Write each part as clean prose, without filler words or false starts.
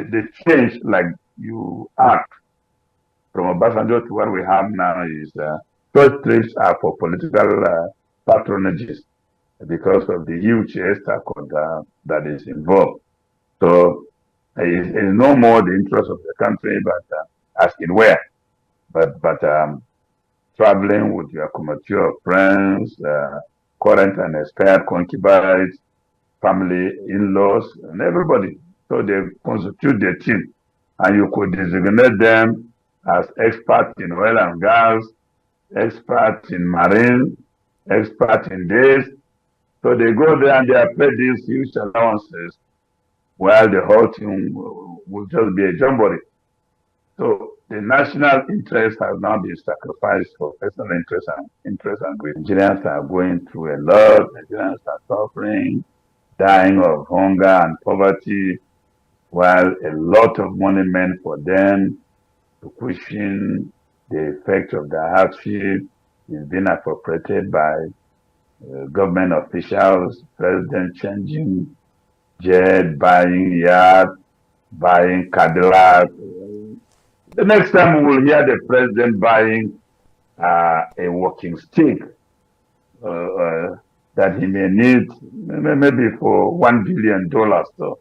the change, like you asked, from Obasanjo to what we have now is those trips are for political patronages because of the huge escort that is involved. So it's no more the interest of the country, but as it were. But traveling with your commature friends, current and expired concubines, family, in-laws, and everybody. So they constitute the team. And you could designate them as experts in oil and gas, experts in marine, experts in this. So they go there and they are paid these huge allowances while the whole team will just be a jamboree. So the national interest has now been sacrificed for personal interest and greed. Nigerians are going through a lot. Nigerians are suffering, dying of hunger and poverty, while a lot of money meant for them to cushion the effect of the hardship is being appropriated by government officials, president changing jet, buying yacht, buying Cadillac. The next time we will hear the president buying a walking stick that he may need maybe for $1 billion. So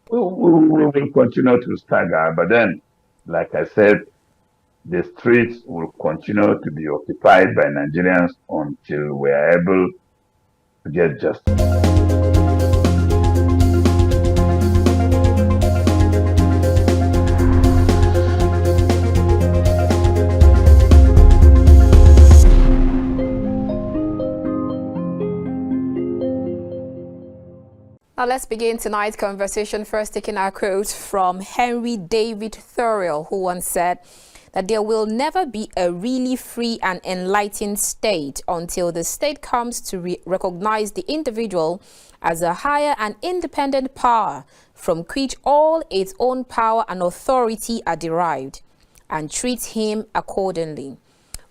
we will continue to stagger. But then, like I said, the streets will continue to be occupied by Nigerians until we are able to get justice. Now let's begin tonight's conversation, first taking our quote from Henry David Thoreau, who once said that there will never be a really free and enlightened state until the state comes to recognize the individual as a higher and independent power from which all its own power and authority are derived, and treats him accordingly.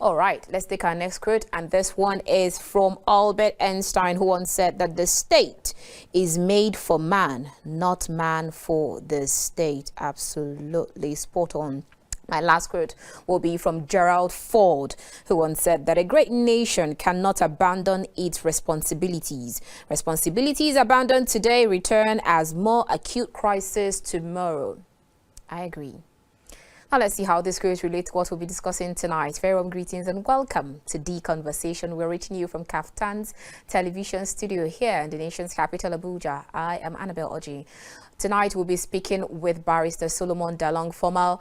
All right, let's take our next quote, and this one is from Albert Einstein, who once said that the state is made for man, not man for the state. Absolutely spot on. My last quote will be from Gerald Ford, who once said that a great nation cannot abandon its responsibilities. Responsibilities abandoned today return as more acute crisis tomorrow. I agree. Now let's see how this quote relates to what we'll be discussing tonight. Very warm greetings and welcome to The Conversation. We're reaching you from KAFTAN's television studio here in the nation's capital, Abuja. I am Annabel Orji. Tonight we'll be speaking with Barrister Solomon Dalung, former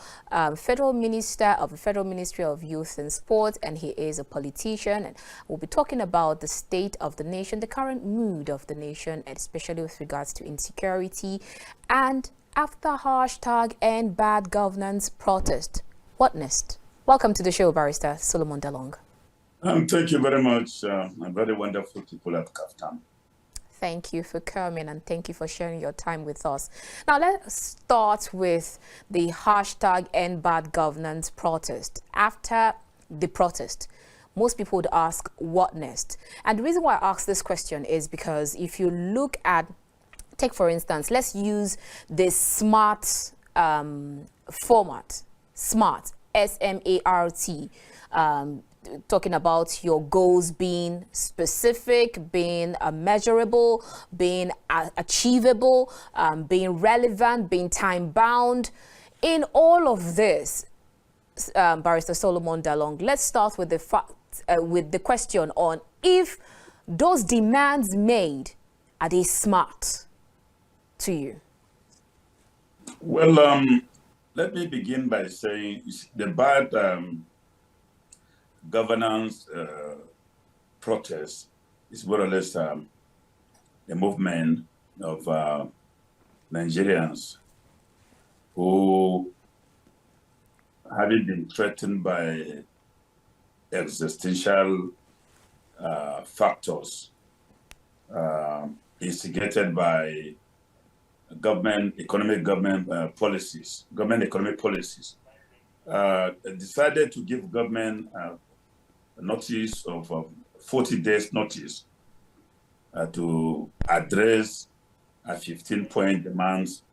Federal Minister of the Federal Ministry of Youth and Sport, and he is a politician. And we'll be talking about the state of the nation, the current mood of the nation, especially with regards to insecurity and after hashtag end bad governance protest. What next? Welcome to the show, Barrister Solomon Dalung. Thank you very much. Very wonderful people at KAFTAN. Thank you for coming and thank you for sharing your time with us. Now let's start with the hashtag end bad governance protest. After the protest, most people would ask, what next? And the reason why I ask this question is because if you look at, take for instance, let's use this SMART format, SMART, S-M-A-R-T, talking about your goals being specific, being measurable, being achievable, being relevant, being time-bound. In all of this, Barrister Solomon Dalung, let's start with the question on if those demands made, are they smart to you? Well, let me begin by saying the bad governance protest is more or less a movement of Nigerians who, having been threatened by existential factors instigated by economic policies, decided to give government a notice of 40 days notice to address 15-point demands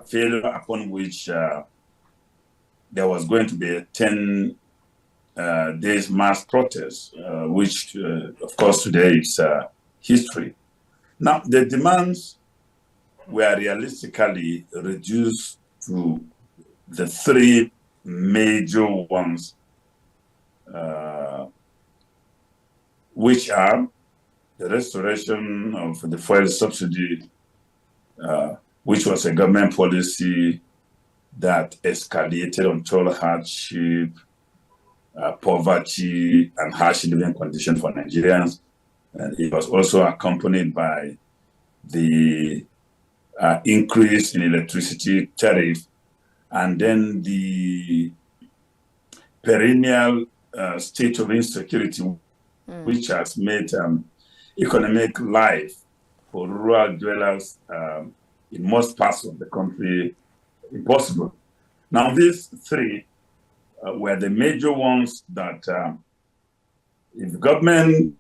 failure upon which there was going to be a 10 days mass protest, which, of course, today is history. Now, the demands were realistically reduced to the three major ones, which are the restoration of the fuel subsidy, which was a government policy that escalated untold hardship, poverty, and harsh living conditions for Nigerians. And it was also accompanied by the increase in electricity tariff, and then the perennial state of insecurity, which has made economic life for rural dwellers in most parts of the country impossible. Now, these three were the major ones that if government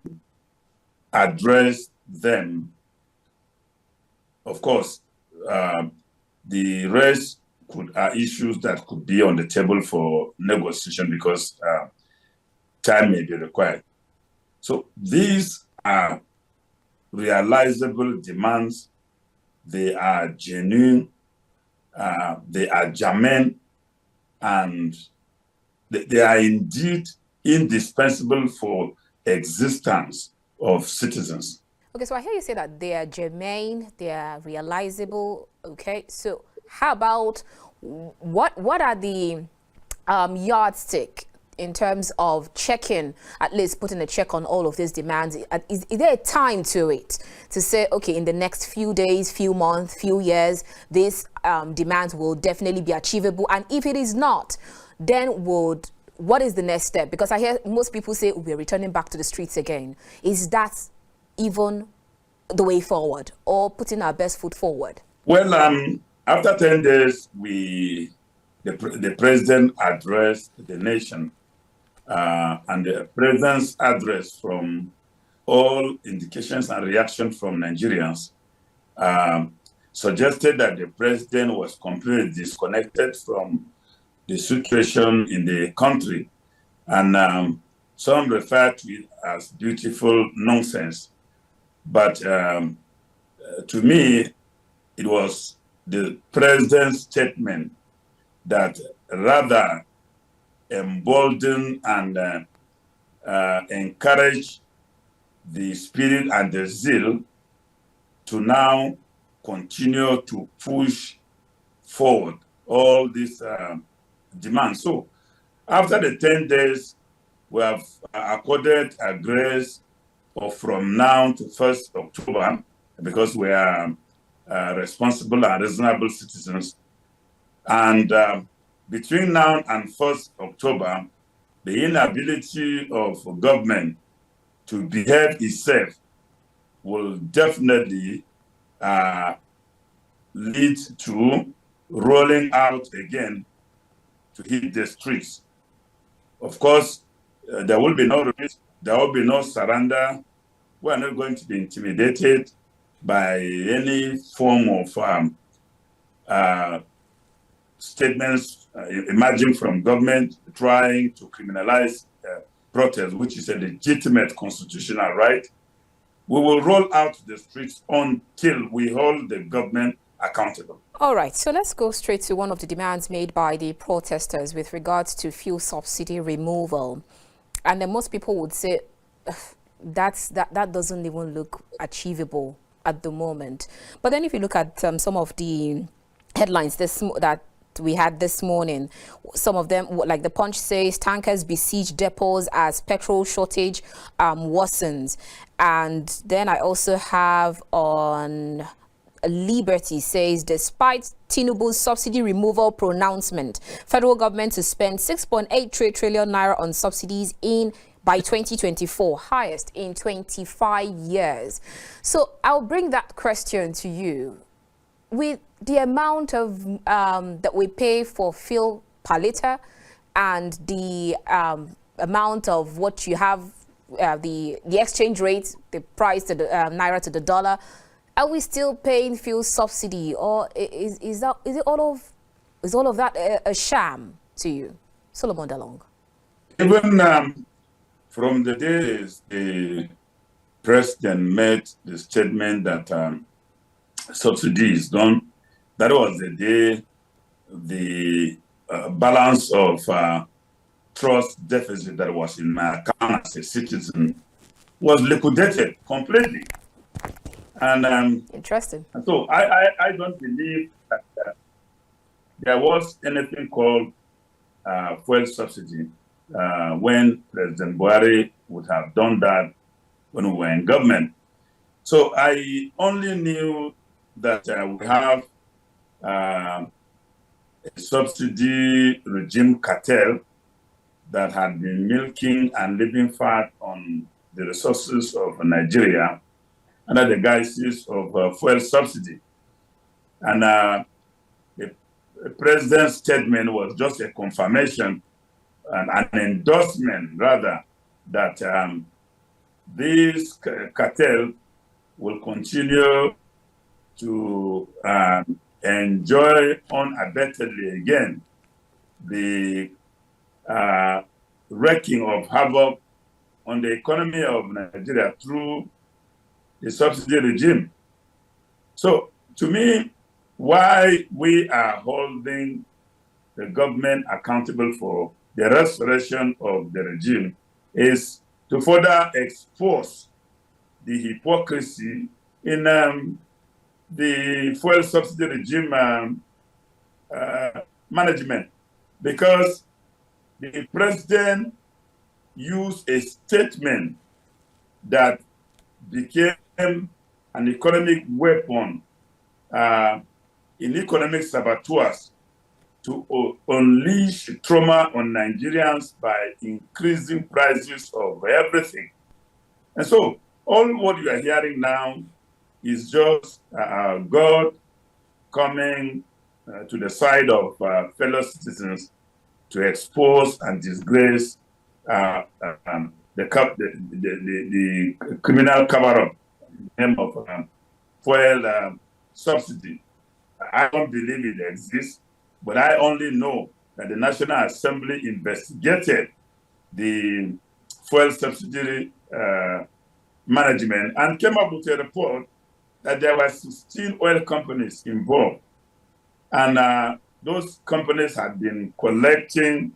addressed them, of course, the rest are issues that could be on the table for negotiation because time may be required. So these are realizable demands. They are genuine, they are germane, and they are indeed indispensable for existence of citizens. Okay, so I hear you say that they are germane, they are realizable. Okay, so how about what are the yardstick in terms of checking, at least putting a check on all of these demands? Is there a time to it to say, okay, in the next few days, few months, few years, these demands will definitely be achievable? And if it is not, then what is the next step? Because I hear most people say we're returning back to the streets again. Is that even the way forward, or putting our best foot forward? Well, after 10 days, the president addressed the nation, and the president's address, from all indications and reactions from Nigerians, suggested that the president was completely disconnected from the situation in the country. And some refer to it as beautiful nonsense. But to me, it was the president's statement that rather emboldened and encouraged the spirit and the zeal to now continue to push forward all these demands. So after the 10 days, we have accorded a grace of from now to 1st October, because we are responsible and reasonable citizens. And between now and 1st October, the inability of government to behave itself will definitely lead to rolling out again to hit the streets. Of course, there will be no risk, there will be no surrender. We are not going to be intimidated by any form of statements emerging from government trying to criminalize protest, which is a legitimate constitutional right. We will roll out the streets until we hold the government accountable. All right, so let's go straight to one of the demands made by the protesters with regards to fuel subsidy removal. And then most people would say that doesn't even look achievable at the moment. But then if you look at some of the headlines that we had this morning, some of them, like the Punch says, tankers besiege depots as petrol shortage worsens. And then I also have on Liberty says, despite Tinubu's subsidy removal pronouncement, federal government to spend 6.8 trillion naira on subsidies by 2024, highest in 25 years. So I'll bring that question to you. With the amount of that we pay for fuel per liter and the amount of what you have, the exchange rate, the price to the naira to the dollar, Are we still paying fuel subsidy, or is all of that a sham to you, Solomon Dalung? Even from the days the president made the statement that subsidy is done, that was the day the balance of trust deficit that was in my account as a citizen was liquidated completely. And interesting. So I don't believe that there was anything called fuel subsidy when President Buhari would have done that when we were in government. So I only knew that we have a subsidy regime cartel that had been milking and living fat on the resources of Nigeria under the guises of fuel subsidy. And the president's statement was just a confirmation, an endorsement rather, that this cartel will continue to enjoy unabatedly again the wreaking of havoc on the economy of Nigeria through the subsidy regime. So to me, why we are holding the government accountable for the restoration of the regime is to further expose the hypocrisy in the fuel subsidy regime management, because the president used a statement that became an economic weapon in economic saboteurs to unleash trauma on Nigerians by increasing prices of everything. And so all what you are hearing now is just God coming to the side of fellow citizens to expose and disgrace the criminal cover-up in the name of fuel subsidy. I don't believe it exists, but I only know that the National Assembly investigated the fuel subsidy management and came up with a report that there were 16 oil companies involved. And those companies had been collecting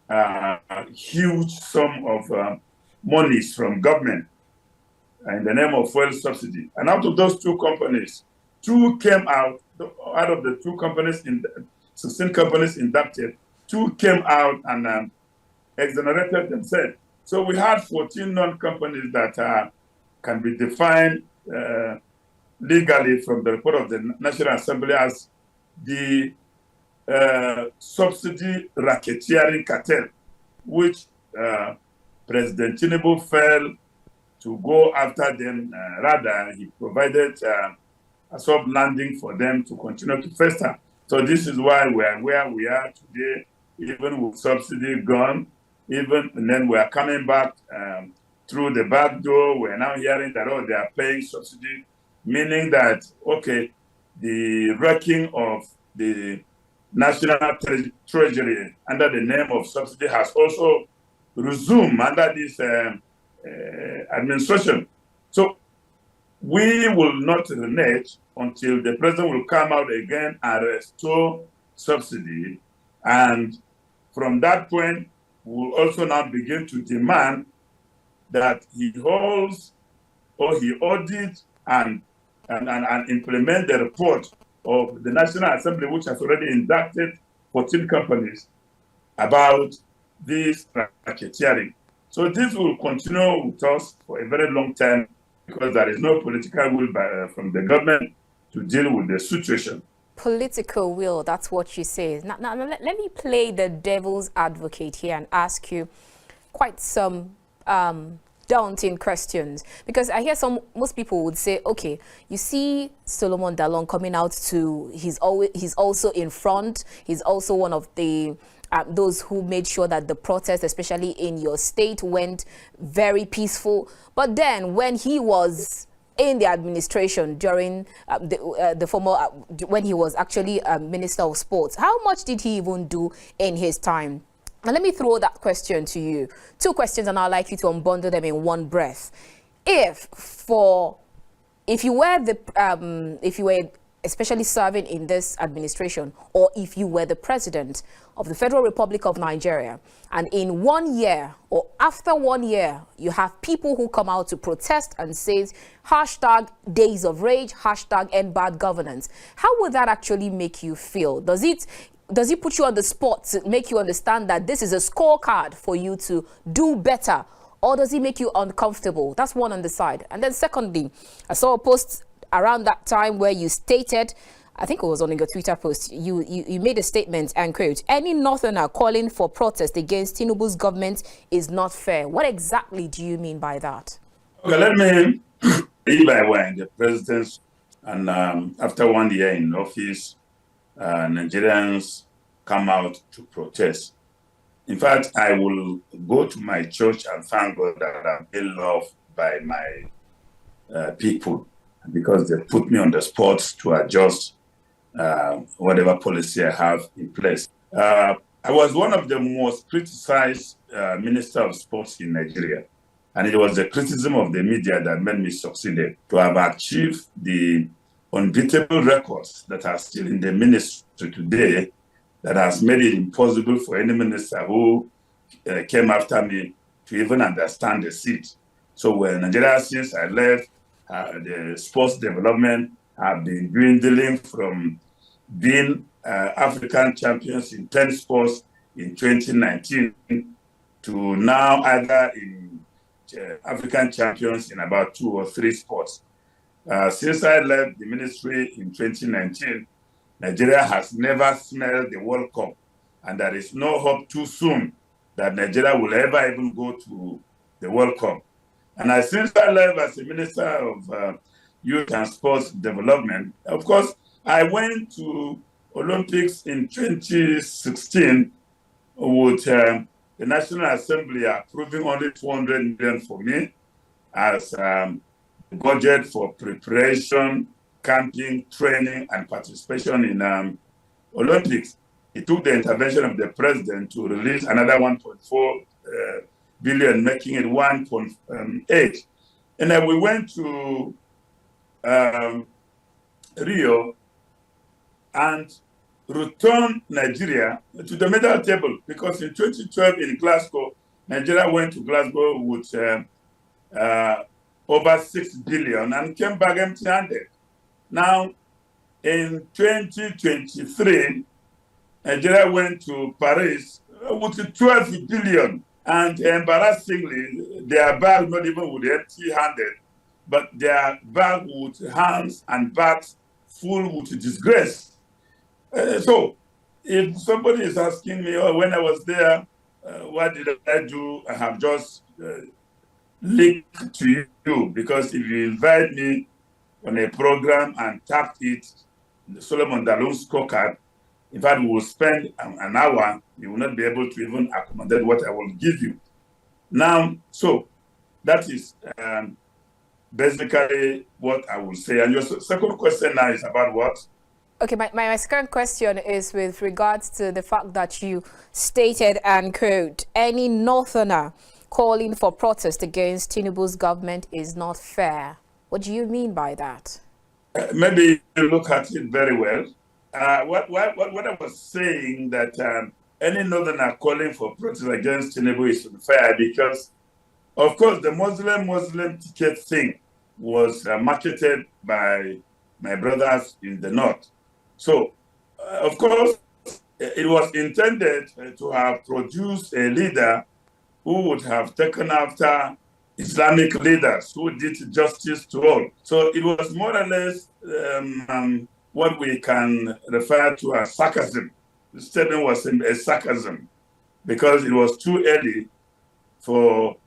a huge sum of monies from government in the name of fuel subsidy. And out of those two companies, two came out of the 16 companies indicted, two came out and exonerated themselves. So we had 14 non-companies that can be defined legally from the report of the National Assembly as the subsidy racketeering cartel, which President Tinubu failed to go after them. Rather, he provided a soft landing for them to continue to fester. So this is why we are where we are today, even with subsidy gone, and then we are coming back through the back door. We're now hearing that, oh, they are paying subsidy, meaning that, okay, the wrecking of the National Treasury under the name of subsidy has also resumed under this administration. So we will not renege until the president will come out again and restore subsidy. And from that point, we'll also now begin to demand that he holds or he audits and implement the report of the National Assembly, which has already inducted 14 companies about this racketeering. So this will continue with us for a very long time because there is no political will from the government to deal with the situation. Political will, that's what you say. Now let me play the devil's advocate here and ask you quite some daunting questions, because I hear most people would say, okay, you see Solomon Dalung coming out to, he's also in front, he's also one of the those who made sure that the protest, especially in your state, went very peaceful. But then when he was in the administration during the former, when he was actually Minister of Sports? How much did he even do in his time? And let me throw that question to you. Two questions, and I'd like you to unbundle them in one breath. If you were especially serving in this administration, or if you were the president of the Federal Republic of Nigeria, and in 1 year or after 1 year, you have people who come out to protest and say, hashtag days of rage, hashtag end bad governance, how would that actually make you feel? Does it put you on the spot to make you understand that this is a scorecard for you to do better? Or does it make you uncomfortable? That's one on the side. And then secondly, I saw a post around that time where you stated, I think it was on your Twitter post, you made a statement and quote, any Northerner calling for protest against Tinubu's government is not fair. What exactly do you mean by that? Okay, let me read by when the president, and after 1 year in office, Nigerians come out to protest. In fact, I will go to my church and thank God that I'm being loved by my people, because they put me on the spot to adjust whatever policy I have in place. I was one of the most criticized Minister of Sports in Nigeria. And it was the criticism of the media that made me succeed to have achieved the unbeatable records that are still in the ministry today, that has made it impossible for any minister who came after me to even understand the seat. So when Nigeria, since I left, the sports development have been dwindling from being African champions in 10 sports in 2019 to now either in African champions in about 2 or 3 sports. Since I left the ministry in 2019, Nigeria has never smelled the World Cup, and there is no hope too soon that Nigeria will ever even go to the World Cup. And since I left as a Minister of Youth and Sports Development, of course, I went to Olympics in 2016 with the National Assembly approving only 200 million for me as budget for preparation, camping, training, and participation in Olympics. It took the intervention of the president to release another 1.4 billion, making it 1.8. And then we went to Rio and returned Nigeria to the medal table, because in 2012 in Glasgow, Nigeria went to Glasgow with over 6 billion and came back empty-handed. Now, in 2023, Nigeria went to Paris with 12 billion. And embarrassingly, their bag not even with empty-handed, but their bag with hands and bags full with disgrace. So if somebody is asking me, oh, when I was there, what did I do? I have just linked to you, because if you invite me on a program and tap it, the Solomon Dalung scorecard, in fact, we will spend an hour, you will not be able to even accommodate what I will give you. Now, so that is basically what I will say. And your second question now is about what? Okay, my second question is with regards to the fact that you stated, and quote, any Northerner calling for protest against Tinubu's government is not fair. What do you mean by that? Maybe you look at it very well. What I was saying, that any Northerner calling for protest against Tinubu is unfair, because, of course, the Muslim ticket thing was marketed by my brothers in the North. So, of course, it was intended to have produced a leader who would have taken after Islamic leaders who did justice to all. So it was more or less what we can refer to as sarcasm. The statement was a sarcasm, because it was too early for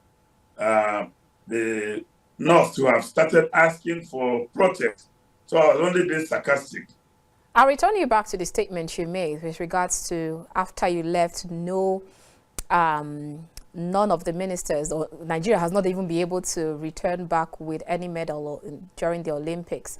the North to have started asking for protest. So I was only being sarcastic. I'll return you back to the statement you made with regards to after you left, no none of the ministers, or Nigeria has not even been able to return back with any medal during the Olympics.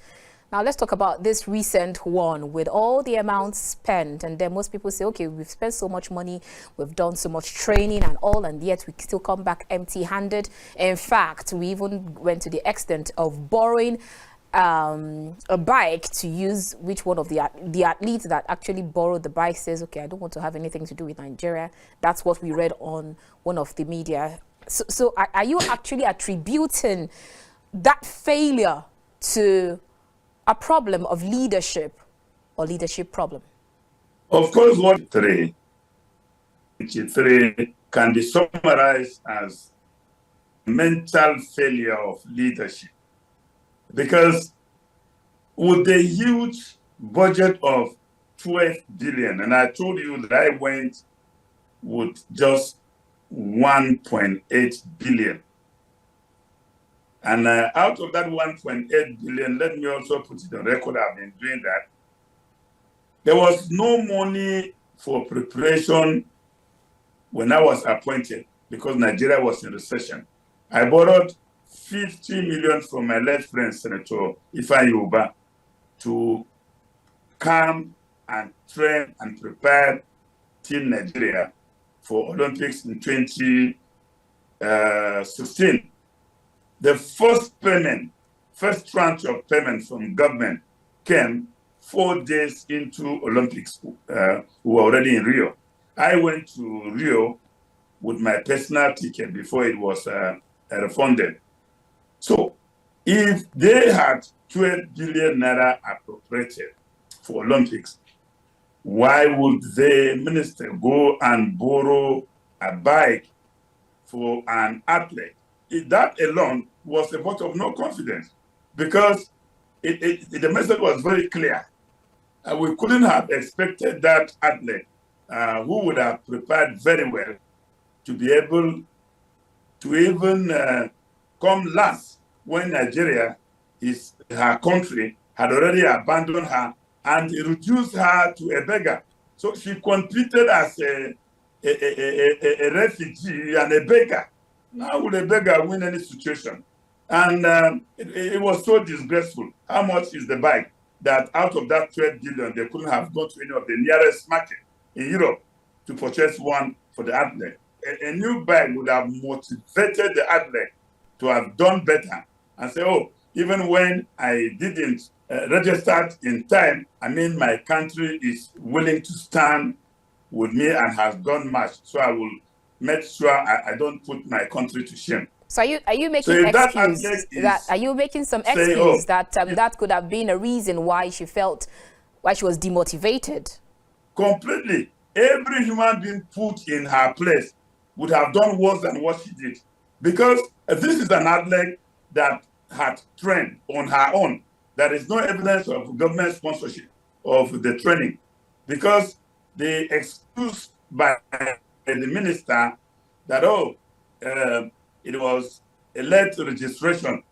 Now let's talk about this recent one with all the amounts spent, and then most people say, okay, we've spent so much money, we've done so much training and all, and yet we still come back empty-handed. In fact, we even went to the extent of borrowing a bike to use, which one of the athletes that actually borrowed the bike says, okay, I don't want to have anything to do with Nigeria. That's what we read on one of the media. So are you actually attributing that failure to a problem of leadership or leadership problem? Of course, what 23 can be summarized as mental failure of leadership. Because with the huge budget of 12 billion, and I told you that I went with just 1.8 billion. And out of that 1.8 billion, let me also put it on record, I've been doing that. There was no money for preparation when I was appointed because Nigeria was in recession. I borrowed 50 million from my late friend, Senator Ifeanyi Uba, to come and train and prepare Team Nigeria for Olympics in 2016. The first tranche of payment from government came 4 days into Olympics. We were already in Rio. I went to Rio with my personal ticket before it was refunded. So if they had 12 billion naira appropriated for Olympics, why would the minister go and borrow a bike for an athlete? That alone was a vote of no confidence, because the message was very clear. We couldn't have expected that athlete who would have prepared very well to be able to even come last when Nigeria, her country, had already abandoned her and reduced her to a beggar. So she competed as a refugee and a beggar. How would a beggar win any situation? And it was so disgraceful. How much is the bike that out of that 12 billion, they couldn't have gone to any of the nearest market in Europe to purchase one for the athlete? A new bike would have motivated the athlete to have done better and say, oh, even when I didn't register in time, I mean, my country is willing to stand with me and has done much. So I will make sure I don't put my country to shame. So are you making some excuse that that could have been a reason why she was demotivated? Completely. Every human being put in her place would have done worse than what she did. Because this is an athlete that had trained on her own. There is no evidence of government sponsorship of the training, because the excuse by the minister that, it was a late registration,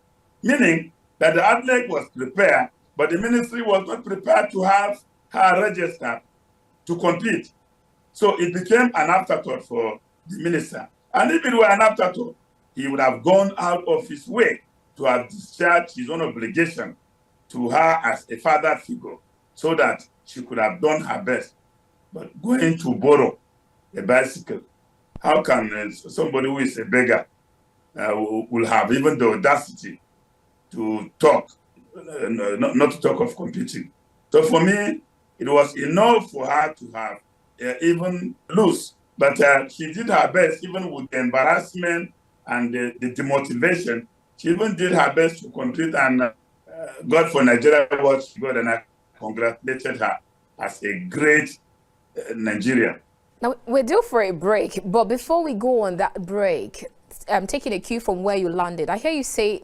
meaning that the athlete was prepared, but the ministry was not prepared to have her registered to compete. So it became an afterthought for the minister. And if it were an afterthought, he would have gone out of his way to have discharged his own obligation to her as a father figure, so that she could have done her best. But going to borrow a bicycle, how can somebody who is a beggar will have even the audacity to talk, not to talk of competing? So for me, it was enough for her to have even lose, but she did her best, even with the embarrassment and the demotivation. She even did her best to compete, and God for Nigeria what she got, and I congratulated her as a great Nigerian. Now, we're due for a break, but before we go on that break, taking a cue from where you landed, I hear you say,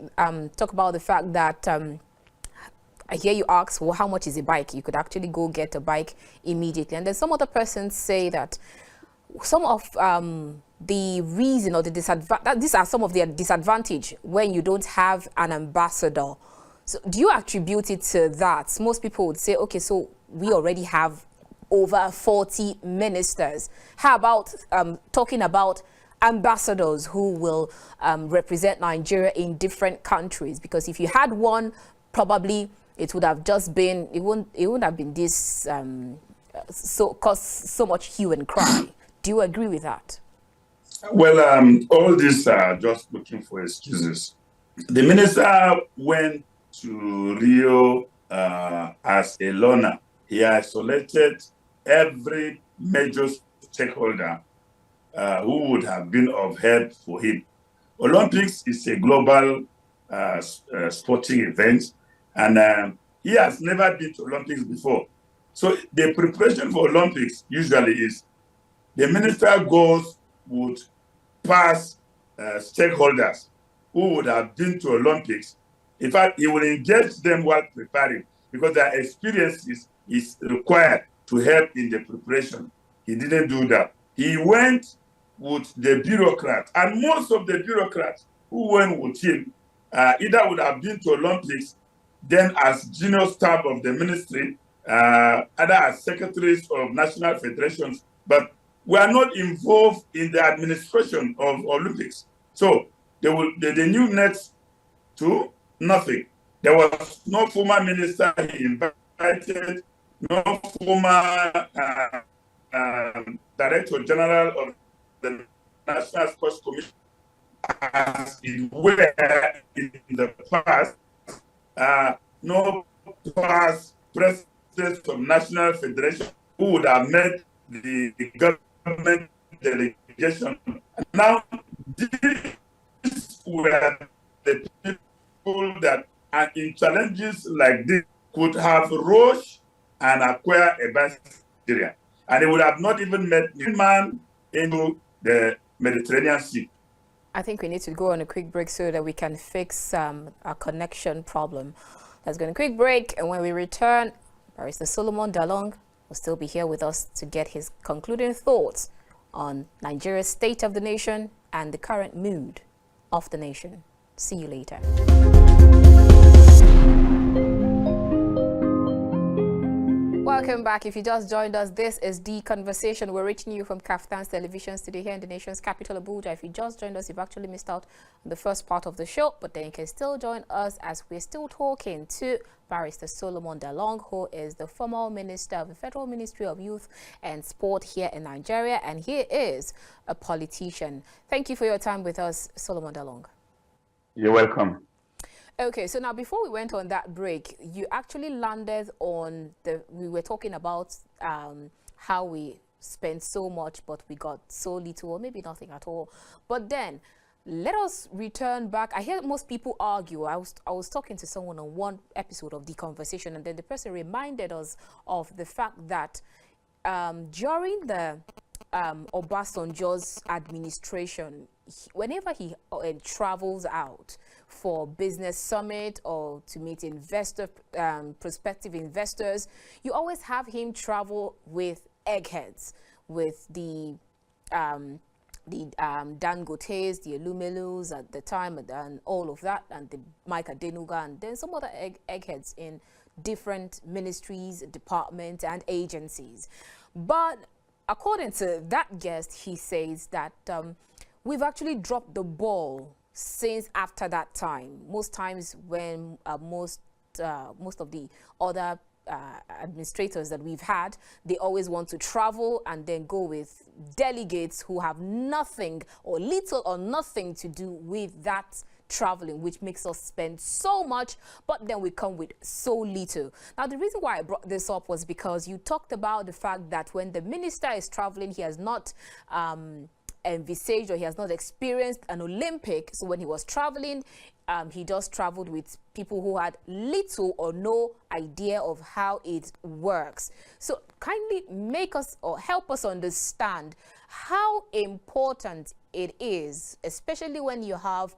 talk about the fact that, I hear you ask, well, how much is a bike? You could actually go get a bike immediately. And then some other persons say that some of the reason or the disadvantage, these are some of the disadvantage when you don't have an ambassador. So do you attribute it to that? Most people would say, okay, so we already have over 40 ministers. How about talking about ambassadors who will represent Nigeria in different countries? Because if you had one, probably it would have just been, it wouldn't have been this cause so much hue and cry. Do you agree with that? Well, all these are just looking for excuses. The minister went to Rio as a loner. He isolated every major stakeholder who would have been of help for him. Olympics is a global sporting event, and he has never been to Olympics before. So the preparation for Olympics usually is the minister goes would pass stakeholders who would have been to Olympics. In fact, he will engage them while preparing because their experience is required to help in the preparation. He didn't do that. He went with the bureaucrats, and most of the bureaucrats who went with him either would have been to Olympics, then as junior staff of the ministry, either as secretaries of national federations, but were not involved in the administration of Olympics. So they knew next to nothing. There was no former minister he invited, no former director general of the National Sports Commission, as it were in the past, no past presidents of national federation who would have met the government delegation. Now, these were the people that are in challenges like this could have rushed and acquired a base Nigeria. And they would have not even met a man into the Mediterranean Sea. I think we need to go on a quick break so that we can fix our connection problem. Let's go on a quick break, and when we return, Barrister Solomon Dalung will still be here with us to get his concluding thoughts on Nigeria's state of the nation and the current mood of the nation. See you later. Welcome back. If you just joined us, this is The Conversation. We're reaching you from KAFTAN's television studio here in the nation's capital, Abuja. If you just joined us, you've actually missed out on the first part of the show, but then you can still join us as we're still talking to Barrister Solomon Dalung, who is the former minister of the Federal Ministry of Youth and Sport here in Nigeria, and he is a politician. Thank you for your time with us, Solomon Dalung. You're welcome. Okay, so now before we went on that break, you actually landed on we were talking about how we spent so much, but we got so little, or maybe nothing at all. But then let us return back. I hear most people argue. I was talking to someone on one episode of The Conversation, and then the person reminded us of the fact that during the Obasanjo's administration, whenever he travels out for business summit or to meet prospective investors, you always have him travel with eggheads, with the Dangotes, the Elumelus at the time, and all of that, and the Mike Adenuga, and then some other eggheads in different ministries, departments, and agencies. But according to that guest, he says that we've actually dropped the ball since after that time. Most times when most of the other administrators that we've had, they always want to travel and then go with delegates who have nothing or little or nothing to do with that traveling, which makes us spend so much, but then we come with so little. Now, the reason why I brought this up was because you talked about the fact that when the minister is traveling, he has not envisaged or he has not experienced an Olympic. So when he was traveling, he just traveled with people who had little or no idea of how it works. So kindly make us or help us understand how important it is, especially when you have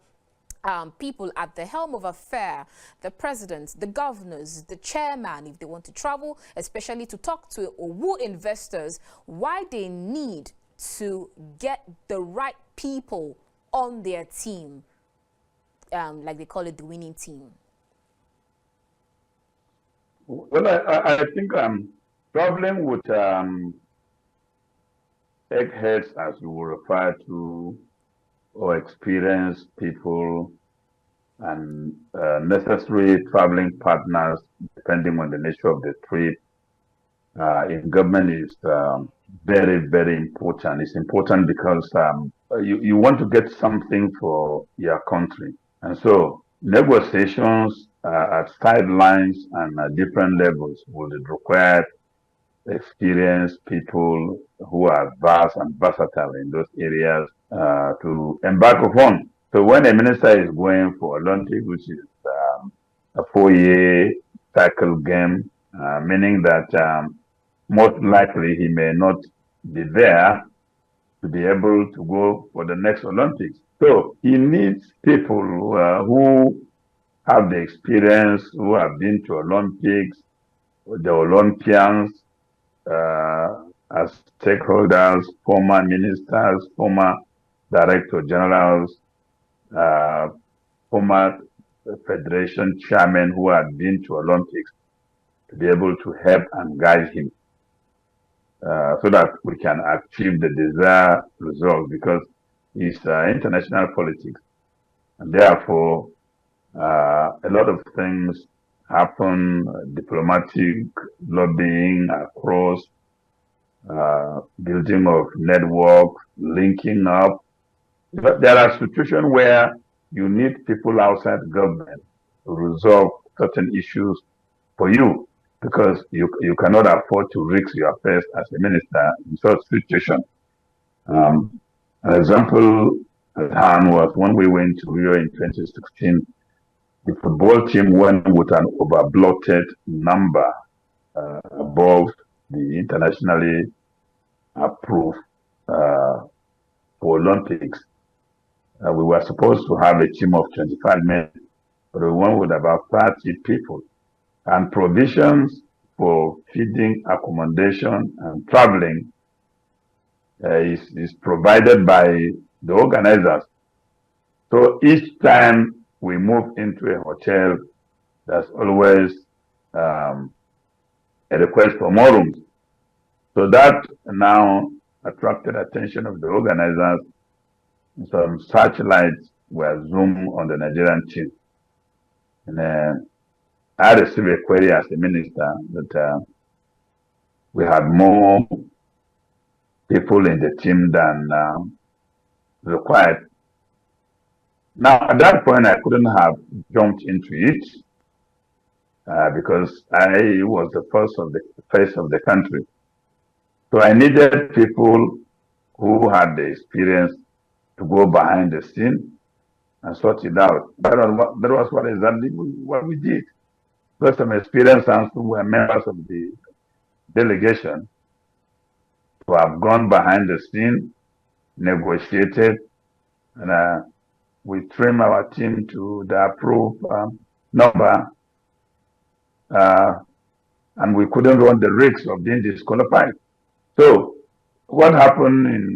people at the helm of affair, the presidents, the governors, the chairman, if they want to travel, especially to talk to or woo investors, why they need to get the right people on their team, like they call it the winning team. Well, I think problem with eggheads, as you will refer to or experienced people and necessary traveling partners, depending on the nature of the trip, in government is very, very important. It's important because you want to get something for your country. And so negotiations at sidelines and at different levels will require experienced people who are vast and versatile in those areas to embark upon. So when a minister is going for Olympic, which is a 4-year cycle game, meaning that most likely he may not be there to be able to go for the next Olympics. So he needs people who have the experience, who have been to Olympics, the Olympians, as stakeholders, former ministers, former director generals, former federation chairmen who had been to Olympics to be able to help and guide him so that we can achieve the desired result, because it's international politics. And therefore, a lot of things happen, diplomatic lobbying across, building of networks, linking up. But there are situations where you need people outside government to resolve certain issues for you, because you cannot afford to risk your affairs as a minister in such situation. An example at hand was when we went to Rio in 2016. The football team went with an overbloated number above the internationally approved for Olympics. We were supposed to have a team of 25 men, but we went with about 30 people. And provisions for feeding, accommodation, and traveling is provided by the organizers. So each time we move into a hotel, there's always a request for more rooms. So that now attracted attention of the organizers. Some searchlights were zoomed on the Nigerian team. And I received a query as a minister that we had more people in the team than required. Now, at that point, I couldn't have jumped into it because I was the face of the country. So I needed people who had the experience to go behind the scene and sort it out. That was what exactly what we did. Got some experienced and who were members of the delegation who have gone behind the scene, negotiated, and we trim our team to the approved number, and we couldn't run the risk of being disqualified. So what happened in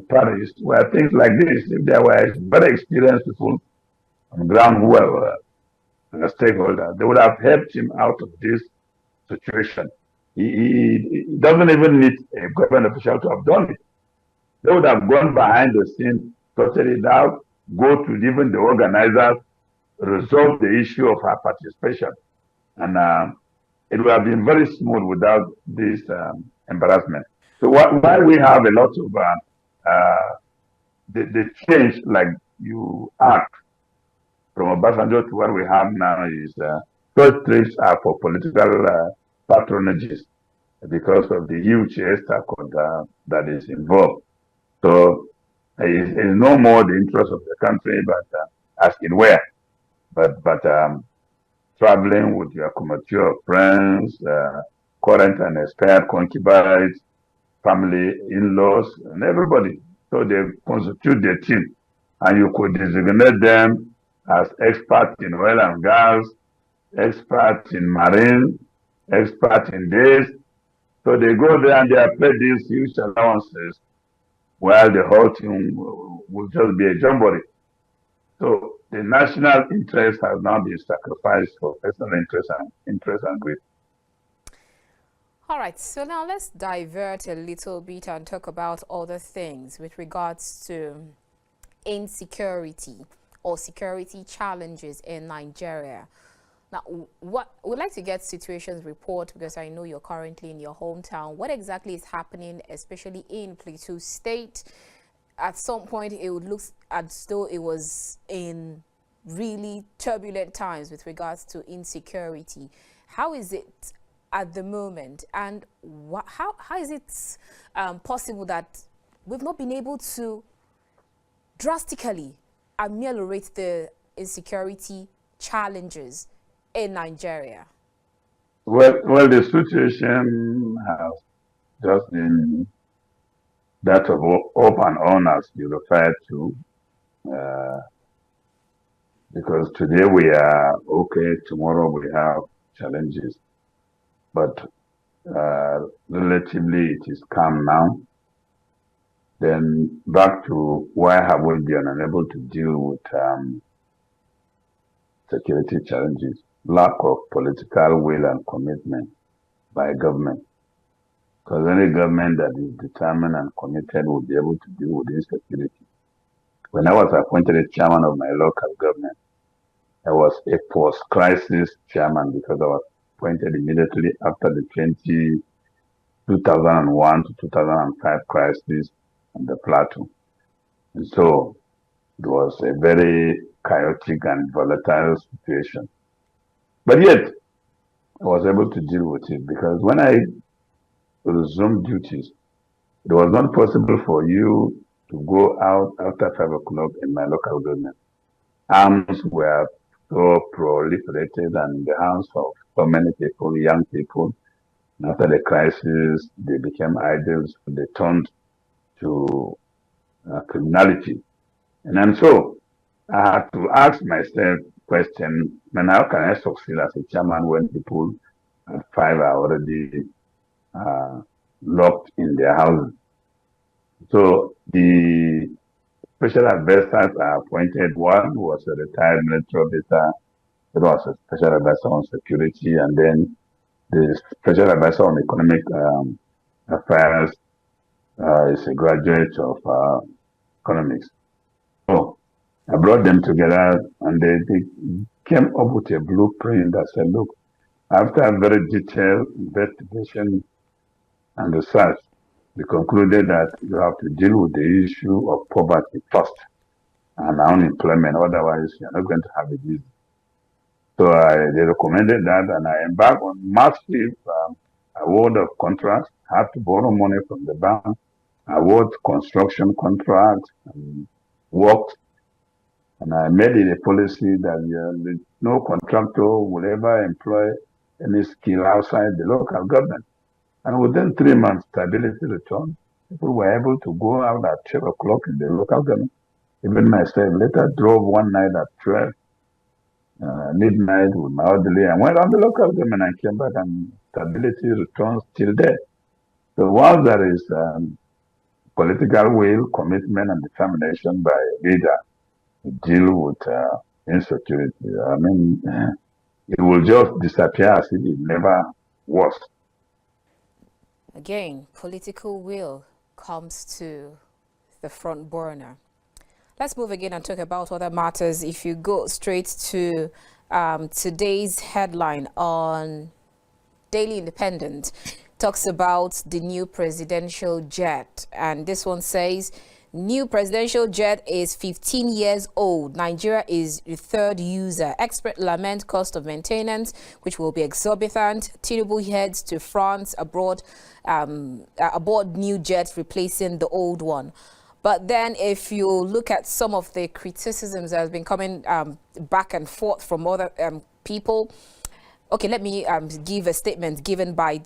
Paris were things like this. If there were very experienced people on the ground who were a stakeholder, they would have helped him out of this situation. He doesn't even need a government official to have done it. They would have gone behind the scene, sorted it out, go to even the organizers, resolve the issue of our participation. And it would have been very smooth without this embarrassment. So while we have a lot of the change, like you asked, from Obasanjo to what we have now is those trips are for political patronages because of the huge escort that is involved. So it's no more the interest of the country, but as it were. But traveling with your mature friends, current and expired concubines, family, in-laws, and everybody. So they constitute the team, and you could designate them as experts in oil and gas, experts in marine, experts in this. So they go there and they are paid these huge allowances, while the whole team will just be a jamboree. So the national interest has now been sacrificed for personal interest and greed. All right, so now let's divert a little bit and talk about other things with regards to insecurity or security challenges in Nigeria. Now, what we'd like to get situations report, because I know you're currently in your hometown. What exactly is happening, especially in Plateau State? At some point, it would look as though it was in really turbulent times with regards to insecurity. How is it at the moment, and how is it possible that we've not been able to drastically ameliorate the insecurity challenges in Nigeria? Well, the situation has just been that of up and on, as you referred to, because today we are okay, tomorrow we have challenges, but relatively it is calm now. Then back to why have we been unable to deal with security challenges? Lack of political will and commitment by government. Because any government that is determined and committed will be able to deal with insecurity. When I was appointed as chairman of my local government, I was a post-crisis chairman because I was appointed immediately after the 2001 to 2005 crisis on the plateau. And so it was a very chaotic and volatile situation. But yet, I was able to deal with it because when I resumed duties, it was not possible for you to go out after 5 o'clock in my local government. Arms were so proliferated and in the hands of so many people, young people. And after the crisis, they became idols. They turned to criminality. And so I had to ask myself question, man, how can I succeed as a chairman when people at 5 are already locked in their houses? So the special advisors are appointed. One was a retired military officer. It was a special advisor on security, and then the special advisor on economic affairs is a graduate of economics. So I brought them together, and they came up with a blueprint that said, look, after a very detailed investigation and research, they concluded that you have to deal with the issue of poverty first and unemployment, otherwise you're not going to have it easy. So they recommended that, and I embarked on massive award of contracts, had to borrow money from the bank, award construction contracts, and worked. And I made it a policy that no contractor will ever employ any skill outside the local government. And within 3 months, stability returned. People were able to go out at 12 o'clock in the local government. Even myself later drove one night at 12, midnight with my orderly, and went on the local government and came back, and stability returns till there. So once there is political will, commitment, and determination by a leader to deal with insecurity, I mean, it will just disappear as if it never was. Again, political will comes to the front burner. Let's move again and talk about other matters. If you go straight to today's headline on Daily Independent, talks about the new presidential jet. And this one says, new presidential jet is 15 years old. Nigeria is the third user. Expert lament cost of maintenance, which will be exorbitant. Tinubu heads to France aboard new jet replacing the old one. But then if you look at some of the criticisms that has been coming back and forth from other people. Okay, let me give a statement given by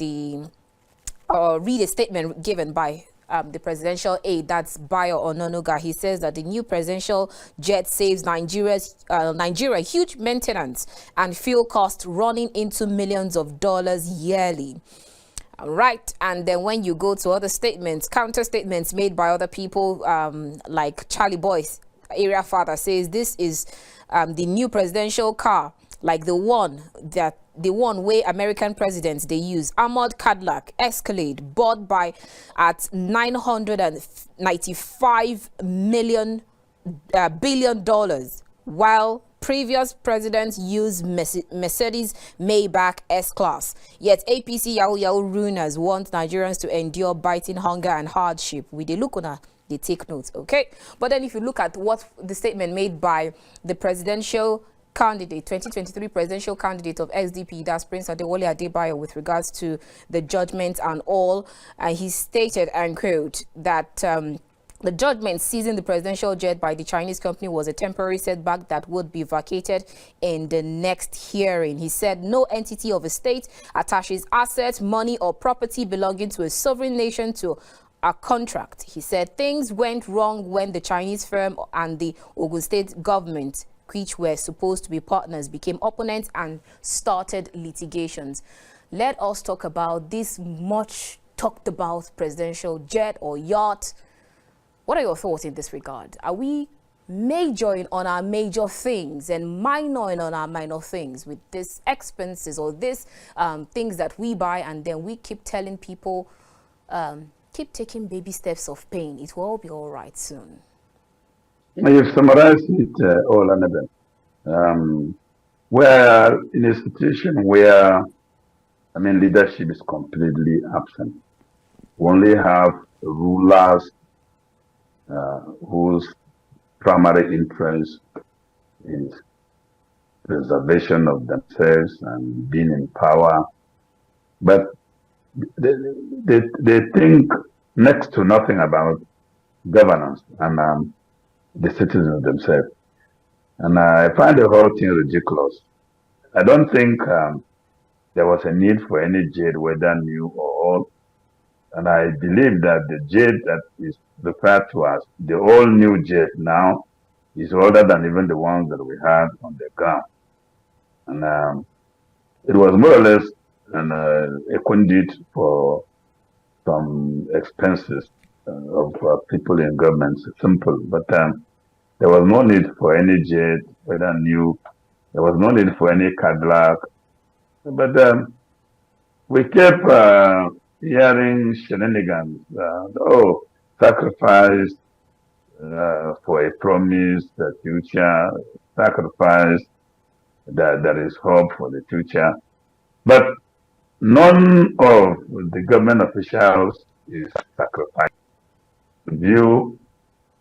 read a statement given by the presidential aide, that's Bayo Ononuga. He says that the new presidential jet saves Nigeria huge maintenance and fuel costs running into millions of dollars yearly. Right, and then when you go to other statements, counter statements made by other people, like Charlie Boyce, area father, says this is the new presidential car, like the one way American presidents they use. Armored Cadillac Escalade bought at $995 million billion, while previous presidents used Mercedes Maybach S-Class. Yet APC Yahoo runners want Nigerians to endure biting hunger and hardship. With the look on they take notes, okay? But then if you look at what the statement made by the presidential candidate, 2023 presidential candidate of SDP, that's Prince Adewale Adebayo, with regards to the judgment and all, he stated, and quote, that the judgment seizing the presidential jet by the Chinese company was a temporary setback that would be vacated in the next hearing. He said no entity of a state attaches assets, money, or property belonging to a sovereign nation to a contract. He said things went wrong when the Chinese firm and the Ogun State government, which were supposed to be partners, became opponents and started litigations. Let us talk about this much talked about presidential jet or yacht. What are your thoughts in this regard? Are we majoring on our major things and minoring on our minor things with these expenses or these things that we buy, and then we keep telling people, keep taking baby steps of pain, it will all be all right soon? You've summarized it all, Annabel. We're in a situation where, leadership is completely absent. We only have rulers whose primary interest is preservation of themselves and being in power. But they think next to nothing about governance and the citizens themselves. And I find the whole thing ridiculous. I don't think there was a need for any jade, whether new or old. And I believe that the jade that is referred to as the all new jade now is older than even the ones that we had on the ground. And it was more or less a conduit for some expenses of people in government. Simple, but there was no need for any jet, whether new. There was no need for any Cadillac. But we kept hearing shenanigans. Sacrifice for a promise, the future, sacrifice that there is hope for the future. But none of the government officials is sacrificed. View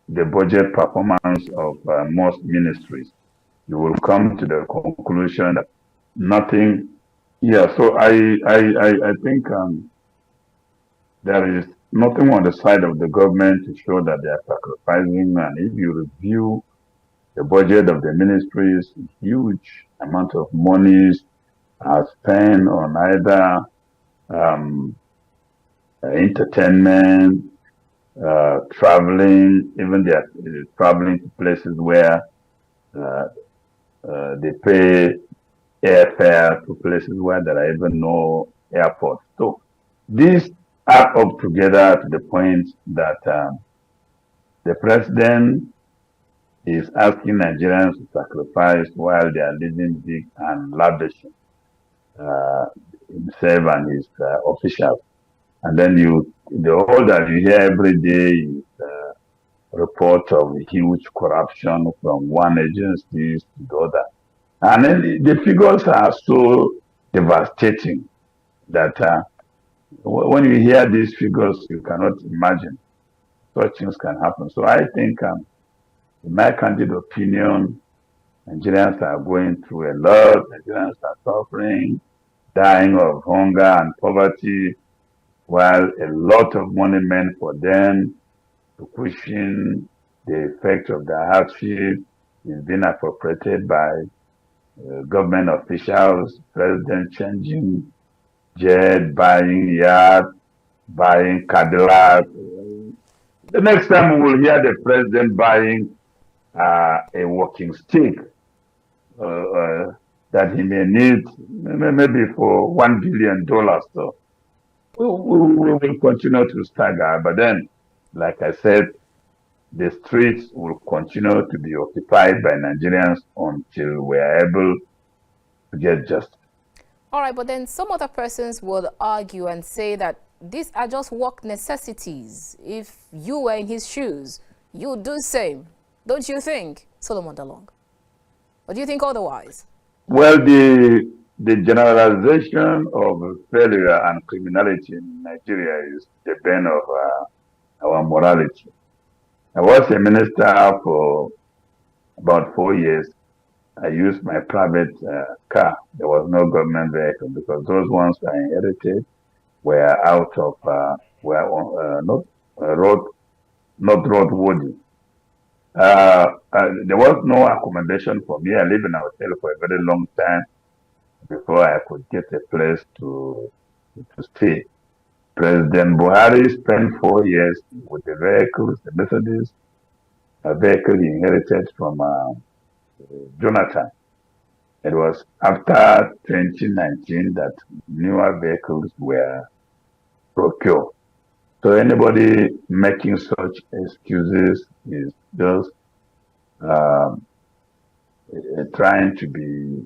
the budget performance of most ministries, you will come to the conclusion that nothing. Yeah, so I think there is nothing on the side of the government to show that they are sacrificing. And if you review the budget of the ministries, huge amount of monies are spent on either entertainment, traveling, even they are traveling to places where they pay airfare to places where there are even no airports. So these add up together to the point that the president is asking Nigerians to sacrifice while they are living big and lavish, himself and his officials. And then the whole that you hear every day is report of huge corruption from one agency to the other. And then the figures are so devastating that when you hear these figures, you cannot imagine such things can happen. So I think, in my candid opinion, Nigerians are going through a lot. Nigerians are suffering, dying of hunger and poverty, while a lot of money meant for them to cushion the effect of the hardship is being appropriated by government officials, president changing jet, buying yacht, buying Cadillac. The next time we will hear the president buying a walking stick that he may need maybe for $1 billion. So we will continue to stagger. But then, like I said, the streets will continue to be occupied by Nigerians until we are able to get justice. All right, but then some other persons would argue and say that these are just work necessities. If you were in his shoes, you would do the same. Don't you think, Solomon Dalung? Or do you think otherwise? Well, the generalization of failure and criminality in Nigeria is the bane of our morality. I was a minister for about 4 years. I used my private car. There was no government vehicle because those ones I inherited were out of not roadworthy. There was no accommodation for me. I lived in a hotel for a very long time before I could get a place to stay. President Buhari spent 4 years with the vehicles, the Mercedes, a vehicle he inherited from Jonathan. It was after 2019 that newer vehicles were procured. So anybody making such excuses is just trying to be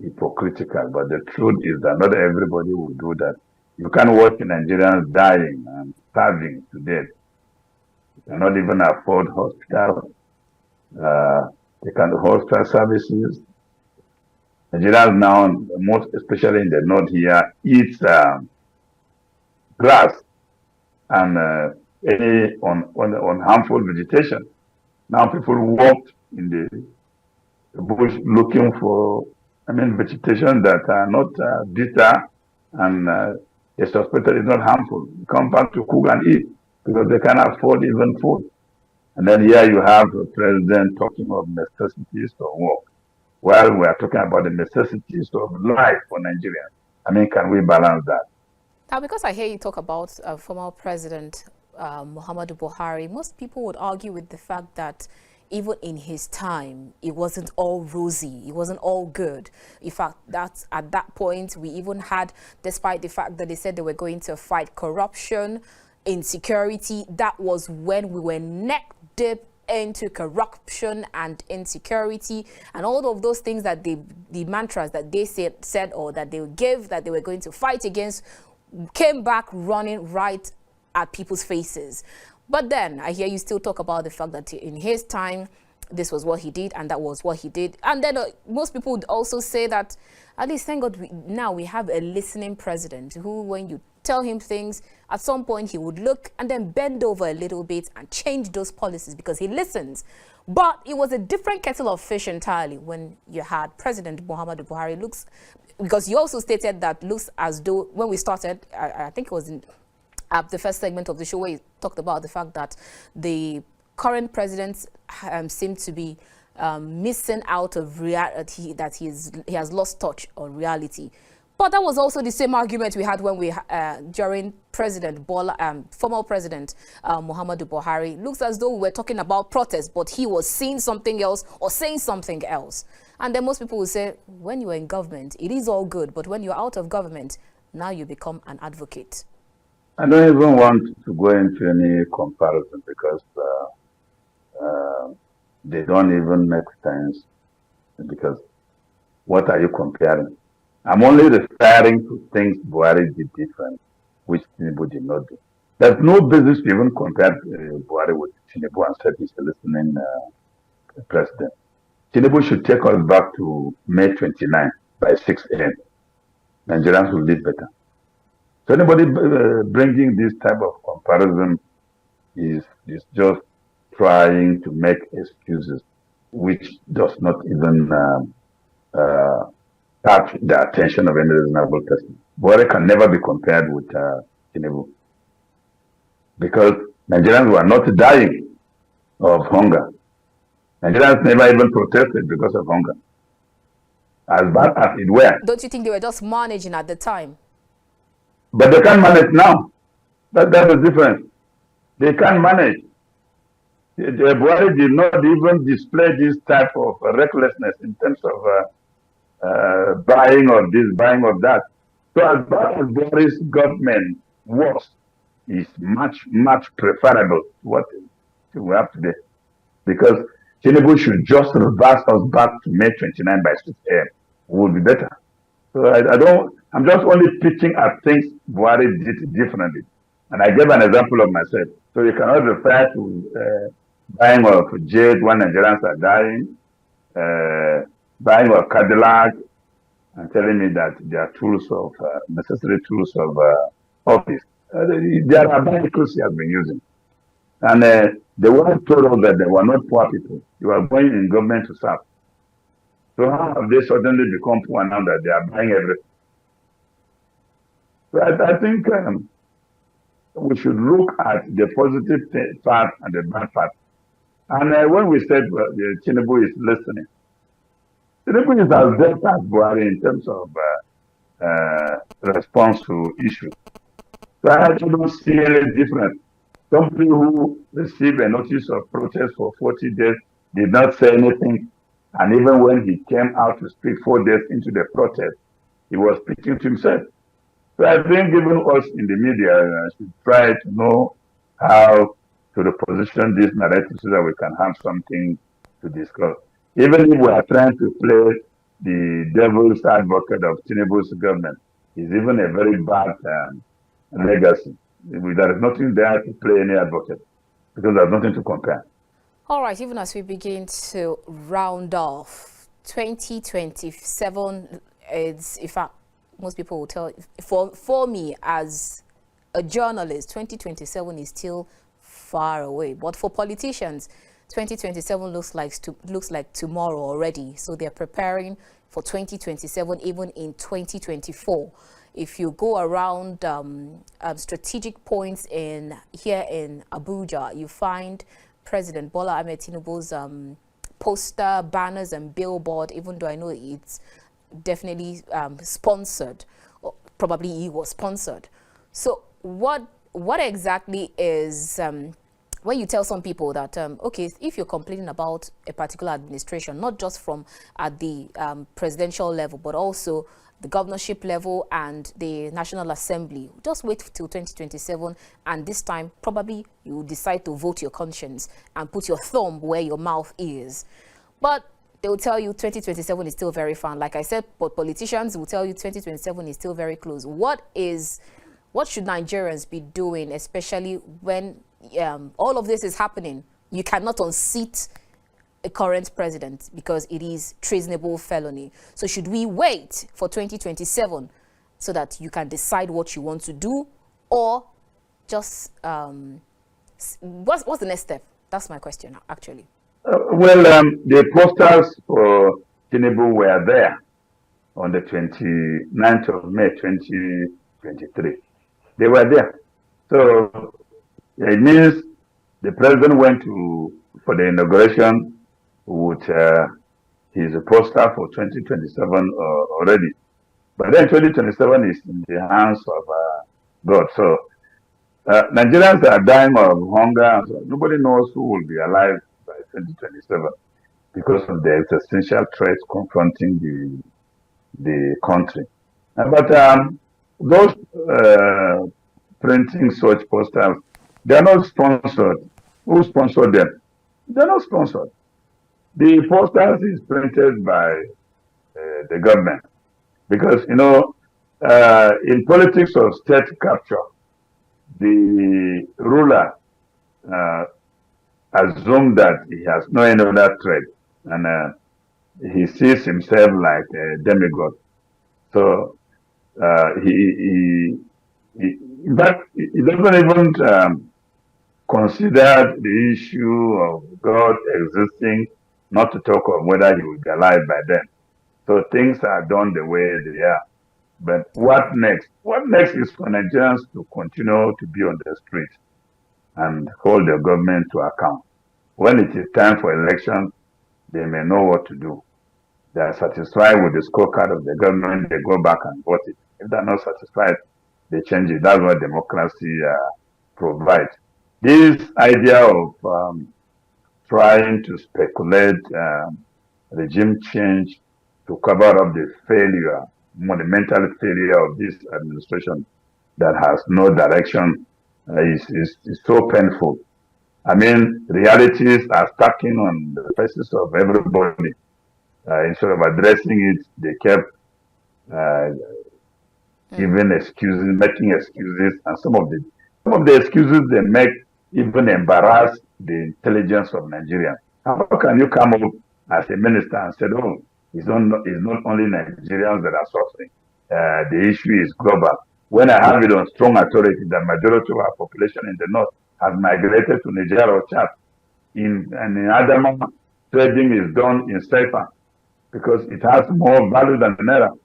hypocritical. But the truth is that not everybody will do that. You can't watch Nigerians dying and starving to death. You cannot even afford hospital. They can't hospital services. Nigerians now, most especially in the north here, eat grass and any on harmful vegetation. Now people walk in the bush looking for, vegetation that are not bitter and they suspect that it's not harmful. They come back to cook and eat because they can't afford even food. And then here you have the president talking of necessities of work. While we are talking about the necessities of life for Nigerians. Can we balance that? Now, because I hear you talk about former President Muhammadu Buhari, most people would argue with the fact that even in his time, it wasn't all rosy, it wasn't all good. In fact, that's at that point, we even had, despite the fact that they said they were going to fight corruption, insecurity, that was when we were neck deep into corruption and insecurity and all of those things that the mantras that they said or that they gave that they were going to fight against came back running right at people's faces. But then I hear you still talk about the fact that in his time, this was what he did and that was what he did. And then most people would also say that, at least thank God, now we have a listening president who, when you tell him things, at some point he would look and then bend over a little bit and change those policies because he listens. But it was a different kettle of fish entirely when you had President Muhammadu Buhari. Because you also stated that looks as though when we started, I think it was in the first segment of the show where you talked about the fact that the current president seemed to be missing out of reality, that he has lost touch on reality. But that was also the same argument we had when during former President Muhammadu Buhari. Looks as though we were talking about protest, but he was seeing something else or saying something else. And then most people will say, when you are in government, it is all good, but when you're out of government, now you become an advocate. I don't even want to go into any comparison because they don't even make sense. Because what are you comparing? I'm only referring to things Buhari did different, which Tinubu did not do. There's no basis to even compare Buhari with Tinubu and say he's a listening president. Tinubu should take us back to May 29 by 6 a.m. Nigerians will live better. So anybody bringing this type of comparison is just trying to make excuses, which does not even catch the attention of any reasonable person. Buhari can never be compared with Tinubu because Nigerians were not dying of hunger. Nigerians never even protested because of hunger, as bad as it were. Don't you think they were just managing at the time? But they can't manage now. That's the difference. They can't manage. The Buhari did not even display this type of recklessness in terms of buying of this, buying of that. So as bad as Buhari's government was, is much, much preferable to what we have today. Because Tinubu should just reverse us back to May 29 by 6 a.m. Would be better. So I'm just only pitching at things Buhari did differently. And I gave an example of myself. So you cannot refer to buying of jet when Nigerians are dying, buying of Cadillac, and telling me that they are tools of necessary tools of office. There are vehicles he has been using. And the world told us that they were not poor people. They were going in government to serve. So how have they suddenly become poor now that they are buying everything? So I think we should look at the positive part and the bad part. And when we said Tinubu is listening, Tinubu is as deaf as Buhari in terms of response to issues. So I don't see any difference. Somebody who received a notice of protest for 40 days did not say anything. And even when he came out to speak 4 days into the protest, he was speaking to himself. So I think even us in the media should try to know how to reposition this narrative so that we can have something to discuss. Even if we are trying to play the devil's advocate of Tinubu's government, it's even a very bad legacy. There is nothing there to play any advocate because there's nothing to compare. All right, even as we begin to round off, 2027 is, in fact, most people will tell, for me as a journalist, 2027 is still far away. But for politicians, 2027 looks like tomorrow already. So they're preparing for 2027, even in 2024. If you go around strategic points here in Abuja, you find President Bola Ahmed Tinubu's poster, banners, and billboard. Even though I know it's definitely sponsored, or probably he was sponsored. So what exactly is when you tell some people that okay, if you're complaining about a particular administration, not just from at the presidential level, but also the governorship level and the National Assembly, just wait till 2027, and this time probably you decide to vote your conscience and put your thumb where your mouth is. But they will tell you 2027 is still very far. Like I said, but politicians will tell you 2027 is still very close. What should Nigerians be doing, especially when all of this is happening? You cannot unseat a current president because it is treasonable felony. So should we wait for 2027 so that you can decide what you want to do, or just what's the next step? That's my question, actually. The posters for Tinubu were there on the 29th of May 2023. They were there. So it means the president went for the inauguration with his poster for 2027 already. But then 2027 is in the hands of God. So Nigerians are dying of hunger. So nobody knows who will be alive by 2027 because of the existential threats confronting the country. But those printing such posters, they are not sponsored. Who sponsored them? They are not sponsored. The posters is printed by the government because, you know, in politics of state capture, the ruler assumes that he has no any other threat, and he sees himself like a demigod. So he doesn't even consider the issue of God existing, not to talk of whether he will be alive by then. So things are done the way they are. But what next? What next is for Nigerians to continue to be on the street and hold the government to account. When it is time for election, they may know what to do. They are satisfied with the scorecard of the government, they go back and vote it. If they are not satisfied, they change it. That's what democracy provides. This idea of trying to speculate regime change to cover up the failure, monumental failure of this administration that has no direction is so painful. I mean, realities are stacking on the faces of everybody. Instead of addressing it, they kept giving excuses, making excuses, and some of the excuses they make even embarrass the intelligence of Nigerians. How can you come up as a minister and say, oh, it's not only Nigerians that are suffering. The issue is global. When I have it on strong authority, the majority of our population in the north has migrated to Nigeria or Chad. In Adama, trading is done in Saipan because it has more value than the Naira.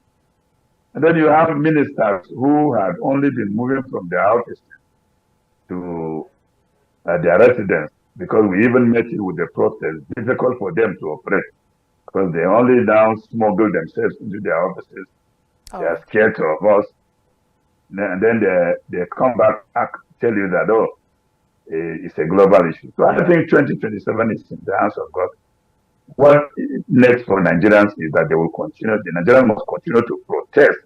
And then you have ministers who had only been moving from their offices to their residence, because we even met it with the protest. Difficult for them to operate because they only now smuggle themselves into their offices. They are scared of us. And then they come back and tell you that, oh, it's a global issue. So I think 2027 is in the hands of God. What next for Nigerians is that they will continue, the Nigerians must continue to protest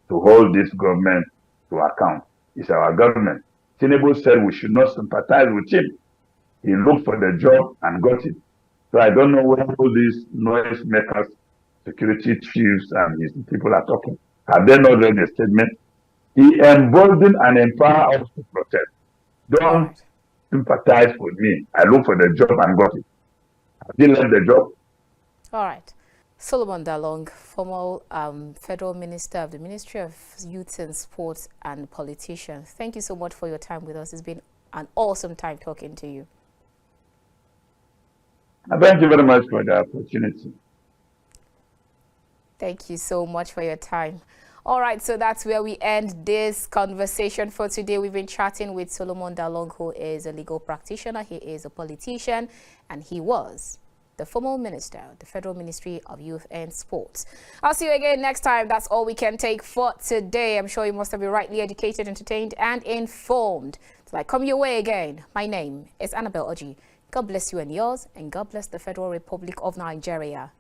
to hold this government to account. It's our government. Tinubu said we should not sympathize with him. He looked for the job and got it. So I don't know where all these noise makers, security chiefs and his people are talking. Have they not read the statement? He emboldened and empowered us to protest. Don't sympathize with me. I look for the job and got it. Have they left the job? All right. Solomon Dalung, former Federal Minister of the Ministry of Youth and Sports and politician. Thank you so much for your time with us. It's been an awesome time talking to you. Thank you very much for the opportunity. Thank you so much for your time. All right, so that's where we end this conversation for today. We've been chatting with Solomon Dalung, who is a legal practitioner. He is a politician, and he was the former minister of the Federal Ministry of Youth and Sports. I'll see you again next time. That's all we can take for today. I'm sure you must have been rightly educated, entertained, and informed. Till I come your way again, my name is Annabel Orji. God bless you and yours, and God bless the Federal Republic of Nigeria.